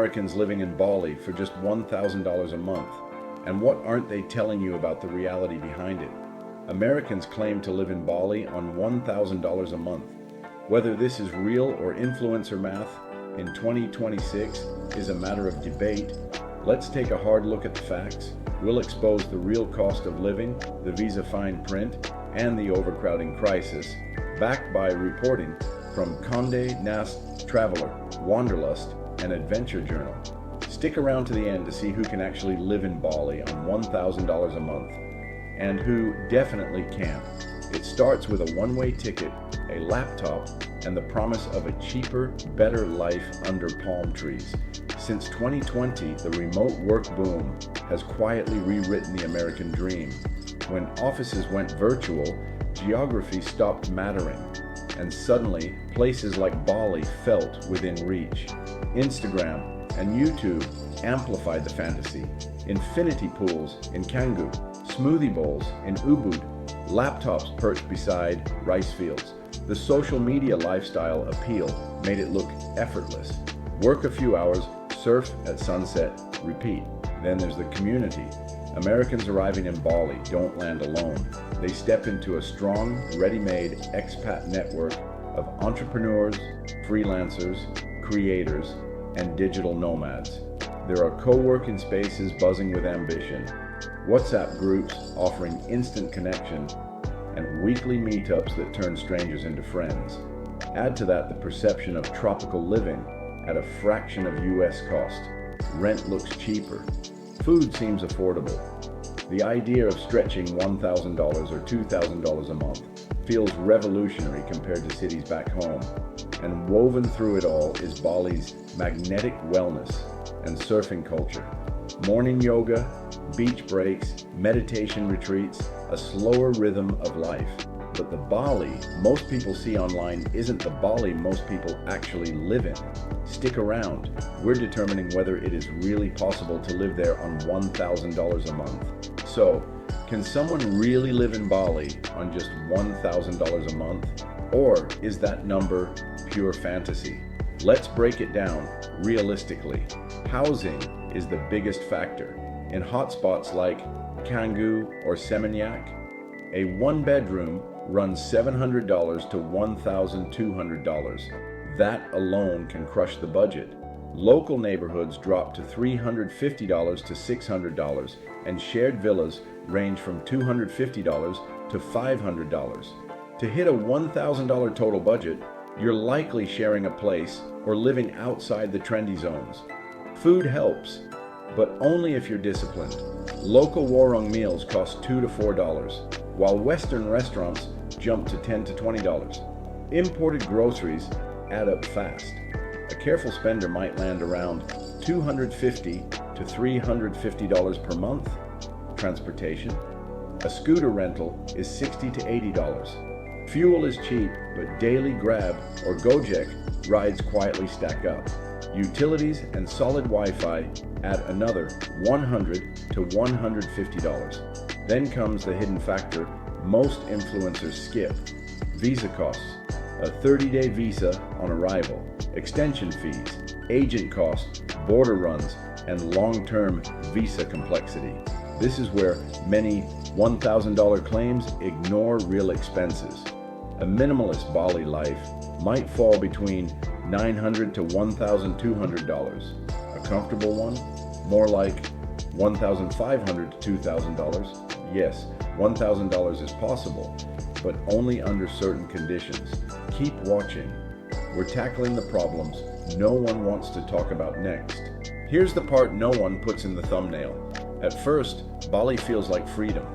Americans living in Bali for just $1,000 a month? And what aren't they telling you about the reality behind it? Americans claim to live in Bali on $1,000 a month. Whether this is real or influencer math in 2026 is a matter of debate. Let's take a hard look at the facts. We'll expose the real cost of living, the visa fine print, and the overcrowding crisis, backed by reporting from Condé Nast Traveler, Wanderlust, and Adventure Journal. Stick around to the end to see who can actually live in Bali on $1,000 a month, and who definitely can't. It starts with a one-way ticket, a laptop, and the promise of a cheaper, better life under palm trees. Since 2020, the remote work boom has quietly rewritten the American dream. When offices went virtual, geography stopped mattering, and suddenly places like Bali felt within reach. Instagram and YouTube amplified the fantasy. Infinity pools in Canggu, smoothie bowls in Ubud, laptops perched beside rice fields. The social media lifestyle appeal made it look effortless. Work a few hours, surf at sunset, repeat. Then there's the community. Americans arriving in Bali don't land alone. They step into a strong, ready-made expat network of entrepreneurs, freelancers, creators, and digital nomads. There are co-working spaces buzzing with ambition, WhatsApp groups offering instant connection, and weekly meetups that turn strangers into friends. Add to that the perception of tropical living at a fraction of US cost. Rent looks cheaper. Food seems affordable. The idea of stretching $1,000 or $2,000 a month feels revolutionary compared to cities back home. And woven through it all is Bali's magnetic wellness and surfing culture. Morning yoga, beach breaks, meditation retreats, a slower rhythm of life. But the Bali most people see online isn't the Bali most people actually live in. Stick around. We're determining whether it is really possible to live there on $1,000 a month. So, can someone really live in Bali on just $1,000 a month? Or is that number pure fantasy? Let's break it down realistically. Housing is the biggest factor. In hotspots like Canggu or Seminyak, a one-bedroom runs $700 to $1,200. That alone can crush the budget. Local neighborhoods drop to $350 to $600, and shared villas range from $250 to $500. To hit a $1,000 total budget, you're likely sharing a place or living outside the trendy zones. Food helps, but only if you're disciplined. Local warung meals cost $2 to $4, while Western restaurants jump to $10 to $20. Imported groceries add up fast. A careful spender might land around $250 to $350 per month. Transportation. A scooter rental is $60 to $80. Fuel is cheap, but daily Grab or Gojek rides quietly stack up. Utilities and solid Wi-Fi add another $100 to $150. Then comes the hidden factor most influencers skip: visa costs. A 30-day visa on arrival, extension fees, agent costs, border runs, and long-term visa complexity. This is where many $1,000 claims ignore real expenses. A minimalist Bali life might fall between $900 to $1,200. A comfortable one, more like $1,500 to $2,000. Yes, $1,000 is possible, but only under certain conditions. Keep watching. We're tackling the problems no one wants to talk about next. Here's the part no one puts in the thumbnail. At first, Bali feels like freedom,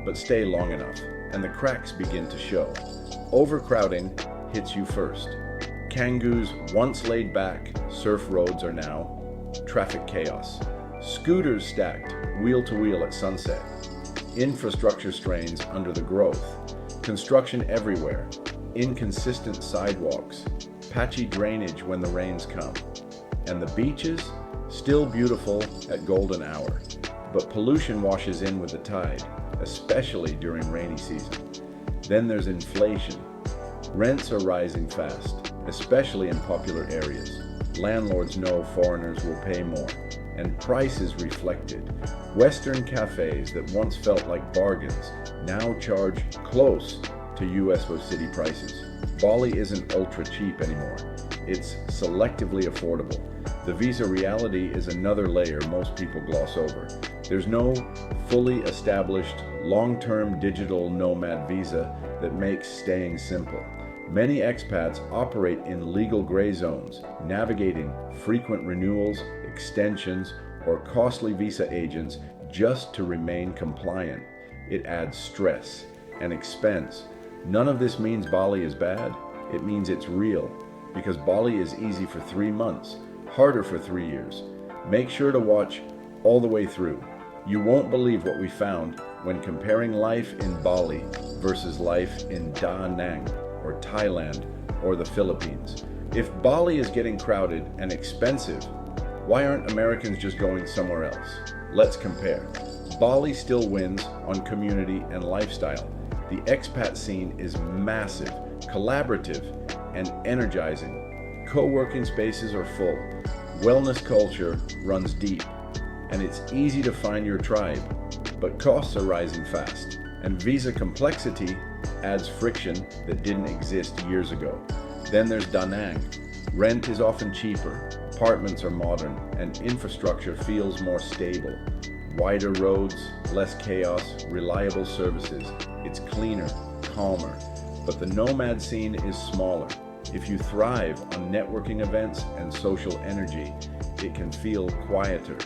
but stay long enough, and the cracks begin to show. Overcrowding hits you first. Canggu's once laid back surf roads are now traffic chaos. Scooters stacked wheel to wheel at sunset. Infrastructure strains under the growth. Construction everywhere. Inconsistent sidewalks. Patchy drainage when the rains come. And the beaches, still beautiful at golden hour. But pollution washes in with the tide, especially during rainy season. Then there's inflation. Rents are rising fast, especially in popular areas. landlords know foreigners will pay more, and prices reflected. Western cafes that once felt like bargains now charge close to US or city prices. Bali isn't ultra cheap anymore. It's selectively affordable. The visa reality is another layer most people gloss over. There's no fully established long-term digital nomad visa that makes staying simple. Many expats operate in legal gray zones, navigating frequent renewals, extensions, or costly visa agents just to remain compliant. It adds stress and expense. None of this means Bali is bad. It means it's real, because Bali is easy for 3 months, harder for 3 years. Make sure to watch all the way through. You won't believe what we found when comparing life in Bali versus life in Da Nang or Thailand or the Philippines. If Bali is getting crowded and expensive, why aren't Americans just going somewhere else? Let's compare. Bali still wins on community and lifestyle. The expat scene is massive, collaborative, and energizing. Co-working spaces are full. Wellness culture runs deep. And it's easy to find your tribe. But costs are rising fast. And visa complexity adds friction that didn't exist years ago. Then there's Da Nang. Rent is often cheaper, apartments are modern, and infrastructure feels more stable. Wider roads, less chaos, reliable services. It's cleaner, calmer. But the nomad scene is smaller. If you thrive on networking events and social energy, it can feel quieter.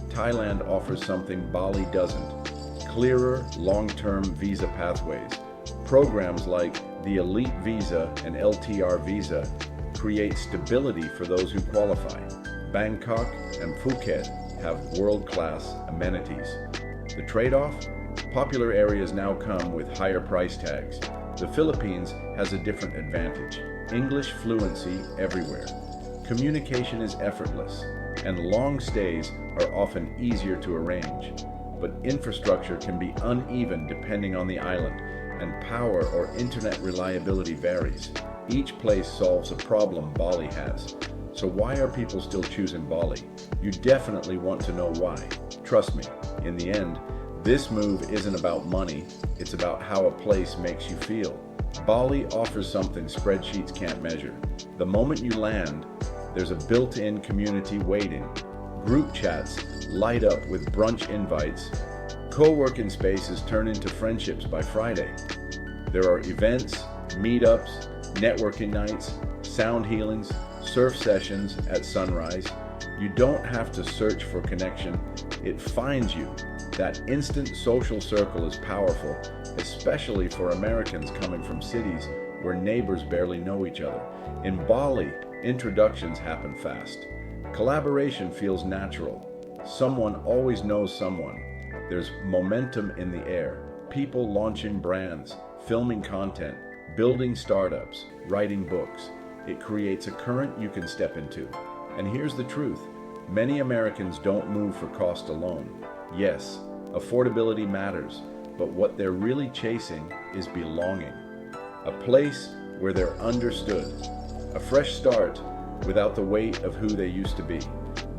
Thailand offers something Bali doesn't: clearer, long-term visa pathways. Programs like the Elite Visa and LTR Visa create stability for those who qualify. Bangkok and Phuket have world-class amenities. The trade-off? Popular areas now come with higher price tags. The Philippines has a different advantage: English fluency everywhere. Communication is effortless, and long stays are often easier to arrange. But infrastructure can be uneven depending on the island, and power or internet reliability varies. Each place solves a problem Bali has. So why are people still choosing Bali? You definitely want to know why. Trust me, in the end, this move isn't about money, it's about how a place makes you feel. Bali offers something spreadsheets can't measure. The moment you land, there's a built-in community waiting. Group chats light up with brunch invites. Co-working spaces turn into friendships by Friday. There are events, meetups, networking nights, sound healings, surf sessions at sunrise. You don't have to search for connection, it finds you. That instant social circle is powerful, especially for Americans coming from cities where neighbors barely know each other. In Bali, introductions happen fast. Collaboration feels natural. Someone always knows someone. There's momentum in the air. People launching brands, filming content, building startups, writing books. It creates a current you can step into. And here's the truth. Many Americans don't move for cost alone. Yes, affordability matters, but what they're really chasing is belonging. A place where they're understood. A fresh start without the weight of who they used to be.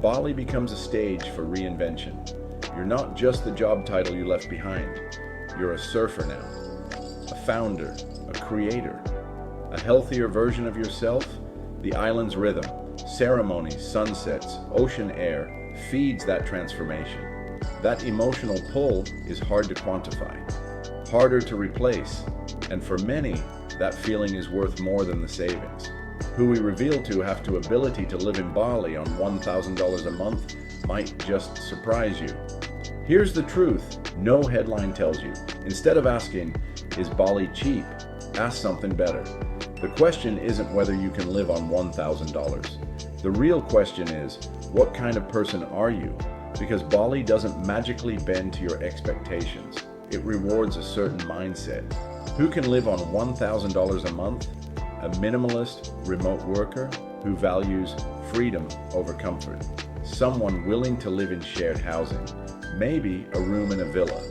Bali becomes a stage for reinvention. You're not just the job title you left behind. You're a surfer now, a founder, a creator, a healthier version of yourself. The island's rhythm, ceremonies, sunsets, ocean air feeds that transformation. That emotional pull is hard to quantify, harder to replace, and for many, that feeling is worth more than the savings. Who we reveal to have the ability to live in Bali on $1,000 a month might just surprise you. Here's the truth no headline tells you. Instead of asking, is Bali cheap? Ask something better. The question isn't whether you can live on $1,000. The real question is, what kind of person are you? Because Bali doesn't magically bend to your expectations. It rewards a certain mindset. Who can live on $1,000 a month? A minimalist remote worker who values freedom over comfort. Someone willing to live in shared housing, maybe a room in a villa,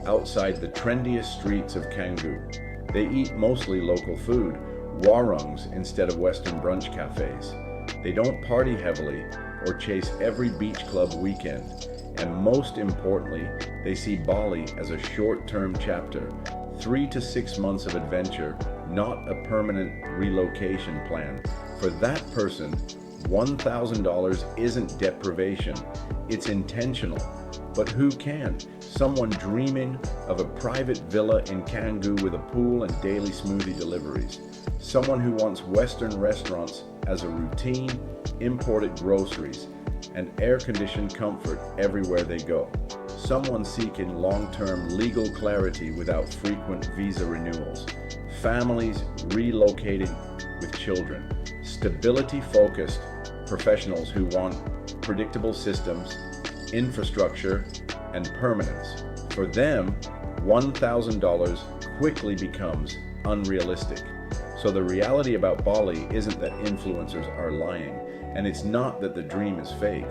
outside the trendiest streets of Canggu. They eat mostly local food, warongs instead of Western brunch cafes. They don't party heavily or chase every beach club weekend. And most importantly, they see Bali as a short-term chapter, 3 to 6 months of adventure, not a permanent relocation plan. For that person, $1,000 isn't deprivation, it's intentional. But who can? Someone dreaming of a private villa in Canggu with a pool and daily smoothie deliveries. Someone who wants Western restaurants as a routine, imported groceries, and air-conditioned comfort everywhere they go. Someone seeking long-term legal clarity without frequent visa renewals. Families relocating with children. Stability-focused professionals who want predictable systems, infrastructure, and permanence. For them, $1,000 quickly becomes unrealistic. So the reality about Bali isn't that influencers are lying, and it's not that the dream is fake.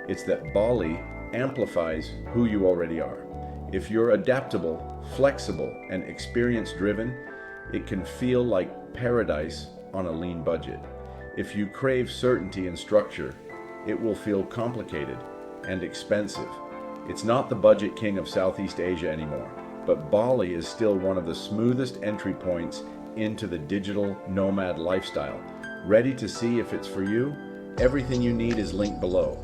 It's that Bali amplifies who you already are. If you're adaptable, flexible, and experience-driven, it can feel like paradise on a lean budget. If you crave certainty and structure, it will feel complicated and expensive. It's not the budget king of Southeast Asia anymore, but Bali is still one of the smoothest entry points into the digital nomad lifestyle. Ready to see if it's for you? Everything you need is linked below.